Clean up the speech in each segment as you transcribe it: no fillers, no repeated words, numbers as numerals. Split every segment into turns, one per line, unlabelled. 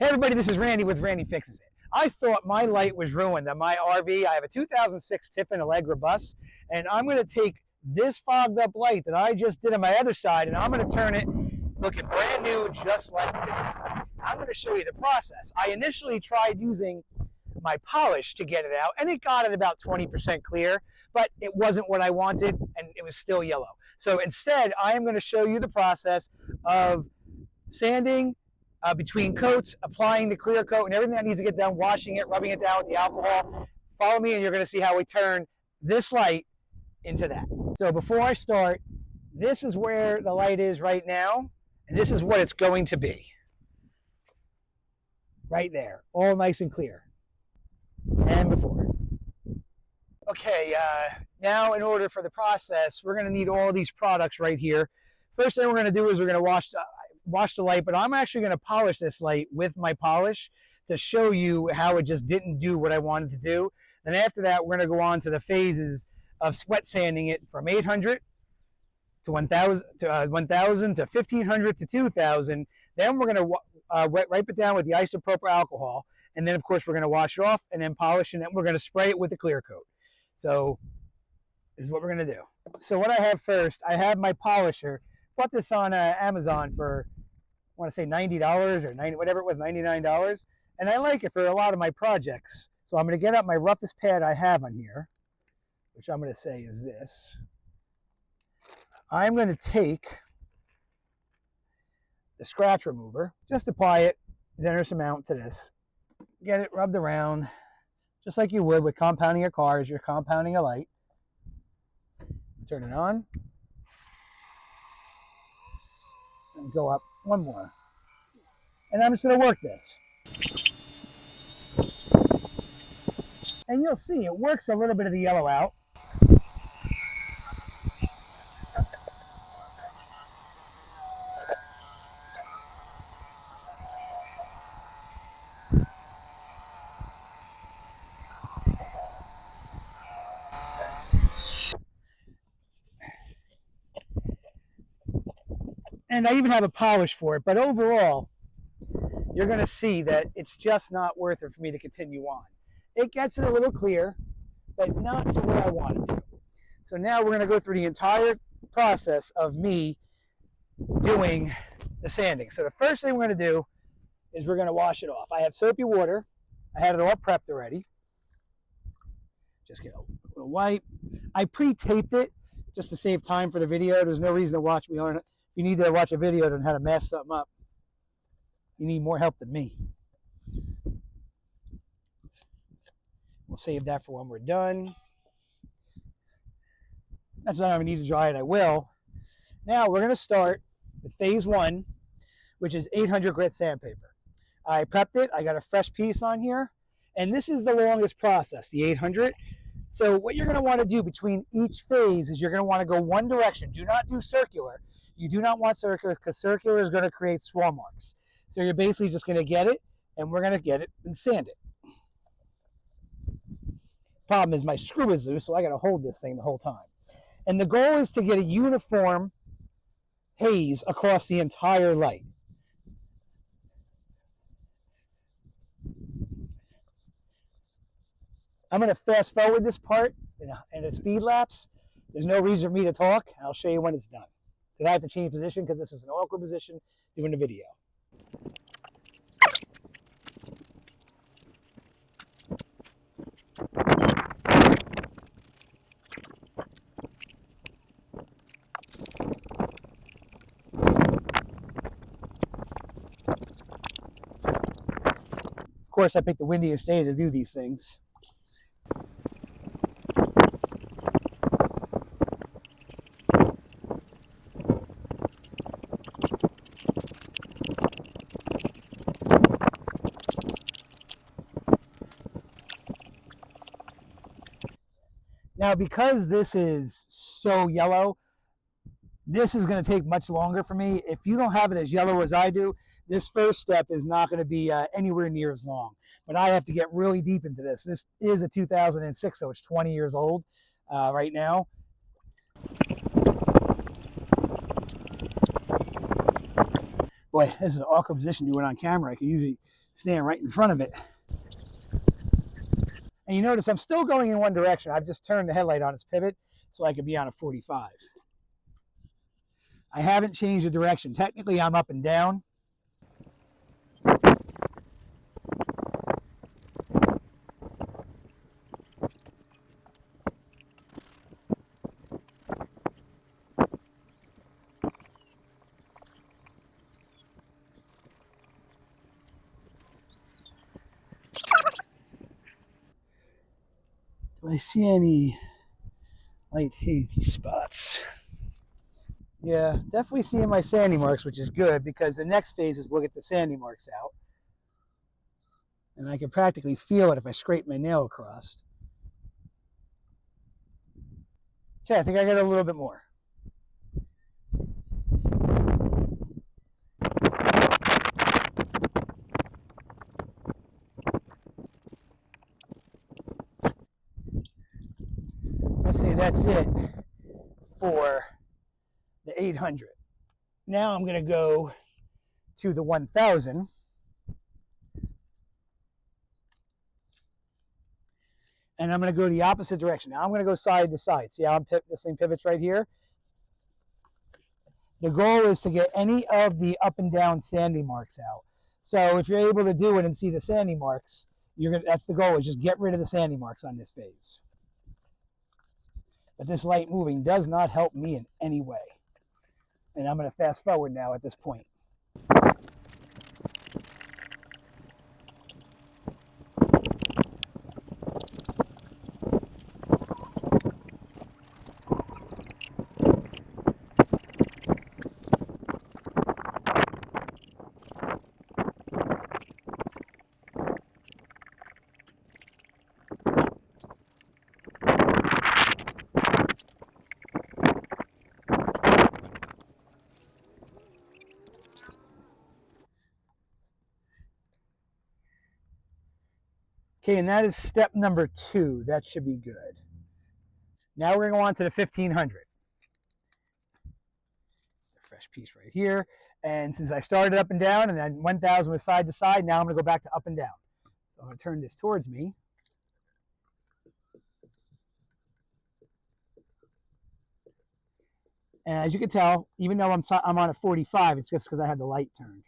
Hey everybody, this is Randy with Randy Fixes It. I thought my light was ruined on my RV. I have a 2006 Tiffin Allegra bus, and I'm going to take this fogged up light that I just did on my other side, and I'm going to turn it looking brand new just like this. I'm going to show you the process. I initially tried using my polish to get it out, and it got it about 20% clear, but it wasn't what I wanted, and it was still yellow. So instead, I am going to show you the process of sanding, between coats, applying the clear coat and everything that needs to get done, washing it, rubbing it down with the alcohol. Follow me and you're going to see how we turn this light into that. So before I start, this is where the light is right now, and this is what it's going to be. Right there, all nice and clear. And before. Okay, now in order for the process, we're going to need all these products right here. First thing we're going to do is we're going to wash the light, but I'm actually going to polish this light with my polish to show you how it just didn't do what I wanted to do. And after that, we're going to go on to the phases of sweat sanding it from 800 to 1000 to 1500 to 2000. Then we're going to wipe it down with the isopropyl alcohol, and then of course we're going to wash it off and then polish, and then we're going to spray it with the clear coat. So this is what we're going to do. So what I have first, I have my polisher. Bought this on Amazon for, I want to say $90 or 90, whatever it was, $99, and I like it for a lot of my projects. So I'm going to get out my roughest pad I have on here, which I'm going to say is this. I'm going to take the scratch remover, just apply it a generous amount to this, get it rubbed around, just like you would with compounding a car as you're compounding a light. Turn it on. And go up one more. And I'm just going to work this. And you'll see it works a little bit of the yellow out. And I even have a polish for it, but overall, you're going to see that it's just not worth it for me to continue on. It gets it a little clear, but not to where I want it to. So now we're going to go through the entire process of me doing the sanding. So the first thing we're going to do is we're going to wash it off. I have soapy water. I had it all prepped already. Just get a little wipe. I pre-taped it just to save time for the video. There's no reason to watch me on it. If you need to watch a video on how to mess something up, you need more help than me. We'll save that for when we're done. That's not I need to dry it, I will. Now we're going to start with phase one, which is 800 grit sandpaper. I prepped it. I got a fresh piece on here. And this is the longest process, the 800. So what you're going to want to do between each phase is you're going to want to go one direction. Do not do circular. You do not want circular because circular is going to create swirl marks. So you're basically just going to get it, and we're going to get it and sand it. Problem is my screw is loose, so I got to hold this thing the whole time. And the goal is to get a uniform haze across the entire light. I'm going to fast forward this part in a speed lapse. There's no reason for me to talk. I'll show you when it's done. I have to change position because this is an awkward position doing the video. Of course, I picked the windiest day to do these things. Now, because this is so yellow, this is going to take much longer for me. If you don't have it as yellow as I do, this first step is not going to be anywhere near as long. But I have to get really deep into this. This is a 2006, so it's 20 years old right now. Boy, this is an awkward position to do it on camera. I can usually stand right in front of it. And you notice I'm still going in one direction. I've just turned the headlight on its pivot so I could be on a 45. I haven't changed the direction. Technically, I'm up and down. Do I see any light hazy spots? Yeah, definitely seeing my sandy marks, which is good because the next phase is we'll get the sandy marks out. And I can practically feel it if I scrape my nail across. Okay, I think I got a little bit more. Let's say that's it for the 800. Now I'm going to go to the 1000. And I'm going to go the opposite direction. Now I'm going to go side to side. See how this thing pivots right here? The goal is to get any of the up and down sandy marks out. So if you're able to do it and see the sandy marks, that's the goal, is just get rid of the sandy marks on this phase. But this light moving does not help me in any way. And I'm going to fast forward now at this point. Okay, and that is step number 2. That should be good. Now we're going to go on to the 1500. A fresh piece right here. And since I started up and down and then 1000 was side to side, now I'm going to go back to up and down. So I'm going to turn this towards me. And as you can tell, even though I'm on a 45, it's just because I had the light turned.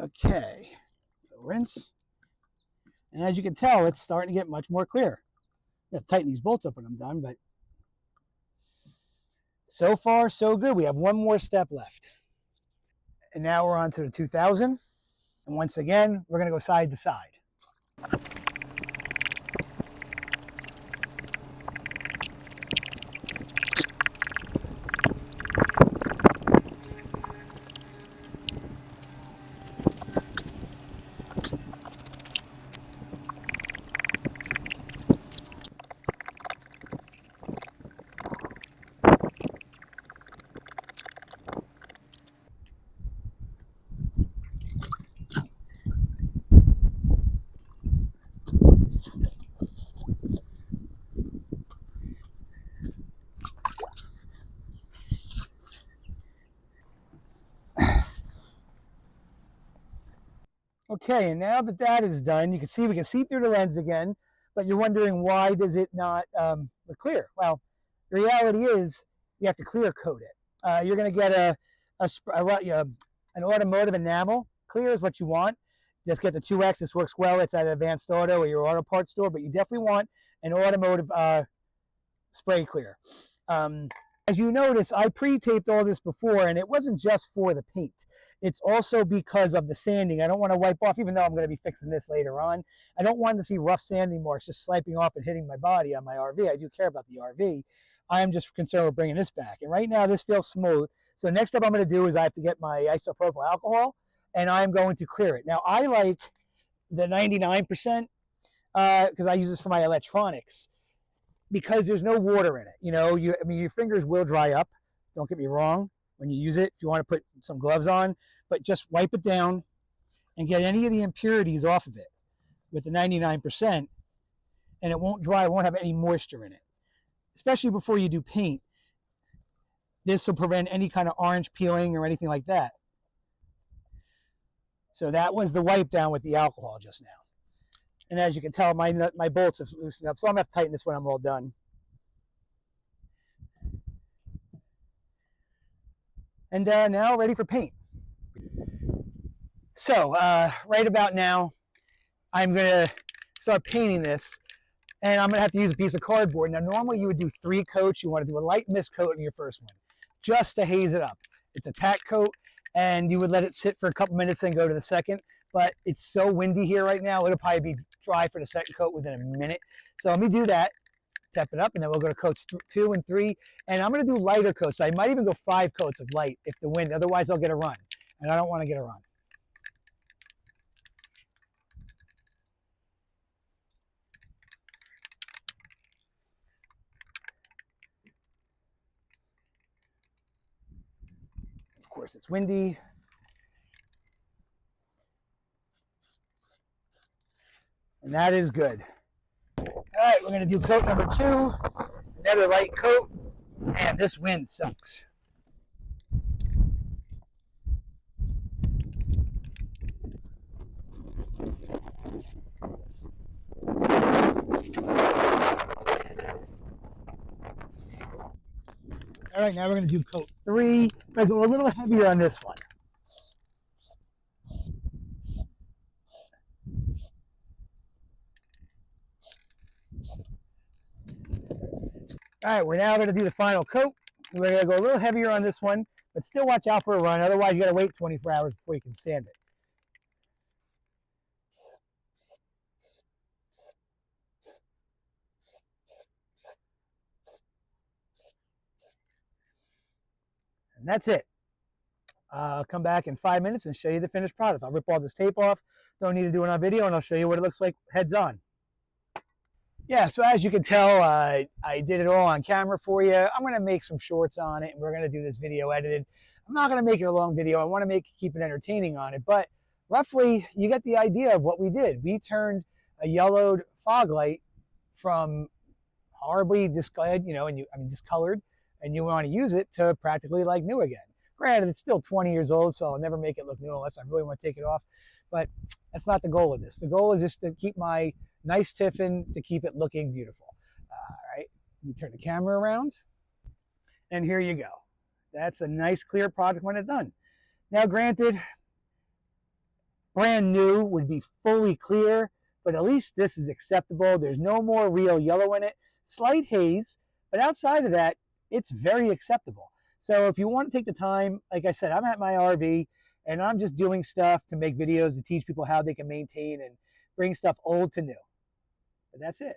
Okay, rinse. And as you can tell, it's starting to get much more clear. I have to tighten these bolts up when I'm done, but so far, so good. We have one more step left. And now we're on to the 2000. And once again, we're going to go side to side. Okay, and now that that is done, you can see we can see through the lens again, but you're wondering why does it not look clear? Well, the reality is you have to clear coat it. You're going to get an automotive enamel. Clear is what you want. Just get the 2X. This works well. It's at an Advanced Auto or your auto parts store, but you definitely want an automotive spray clear. As you notice, I pre-taped all this before, and it wasn't just for the paint. It's also because of the sanding. I don't want to wipe off, even though I'm going to be fixing this later on. I don't want to see rough sanding marks just swiping off and hitting my body on my RV. I do care about the RV, I'm just concerned with bringing this back. And right now this feels smooth. So next step I'm going to do is I have to get my isopropyl alcohol, and I'm going to clear it. Now I like the 99% because I use this for my electronics because there's no water in it. You know, I mean, your fingers will dry up. Don't get me wrong when you use it. If you want to put some gloves on, but just wipe it down and get any of the impurities off of it with the 99%, and it won't dry. It won't have any moisture in it, especially before you do paint. This will prevent any kind of orange peeling or anything like that. So that was the wipe down with the alcohol just now. And as you can tell, my bolts have loosened up, so I'm going to have to tighten this when I'm all done. And now ready for paint. So right about now, I'm going to start painting this, and I'm going to have to use a piece of cardboard. Now normally you would do 3 coats. You want to do a light mist coat in your first one, just to haze it up. It's a tack coat, and you would let it sit for a couple minutes and go to the second. But it's so windy here right now, it'll probably be dry for the second coat within a minute. So let me do that, pep it up, and then we'll go to coats 2 and 3. And I'm going to do lighter coats. I might even go 5 coats of light if the wind, otherwise I'll get a run. And I don't want to get a run. Of course, it's windy. And that is good. All right, we're going to do coat number 2, another light coat, and this wind sucks. All right, now we're going to do coat 3. I'm going to go a little heavier on this one. All right, we're now going to do the final coat. We're going to go a little heavier on this one, but still watch out for a run. Otherwise, you got to wait 24 hours before you can sand it. And that's it. I'll come back in 5 minutes and show you the finished product. I'll rip all this tape off. Don't need to do it on video, and I'll show you what it looks like heads on. Yeah, so as you can tell, I did it all on camera for you. I'm going to make some shorts on it, and we're going to do this video edited. I'm not going to make it a long video. I want to keep it entertaining on it, but roughly, you get the idea of what we did. We turned a yellowed fog light from horribly discolored, discolored, and you want to use it to practically like new again. Granted, it's still 20 years old, so I'll never make it look new unless I really want to take it off, but that's not the goal of this. The goal is just to keep my nice tiffin, to keep it looking beautiful. All right, you turn the camera around, and here you go. That's a nice clear product when it's done. Now granted, brand new would be fully clear, but at least this is acceptable. There's no more real yellow in it. Slight haze, but outside of that, it's very acceptable. So if you want to take the time, like I said, I'm at my RV, and I'm just doing stuff to make videos to teach people how they can maintain and bring stuff old to new. But that's it.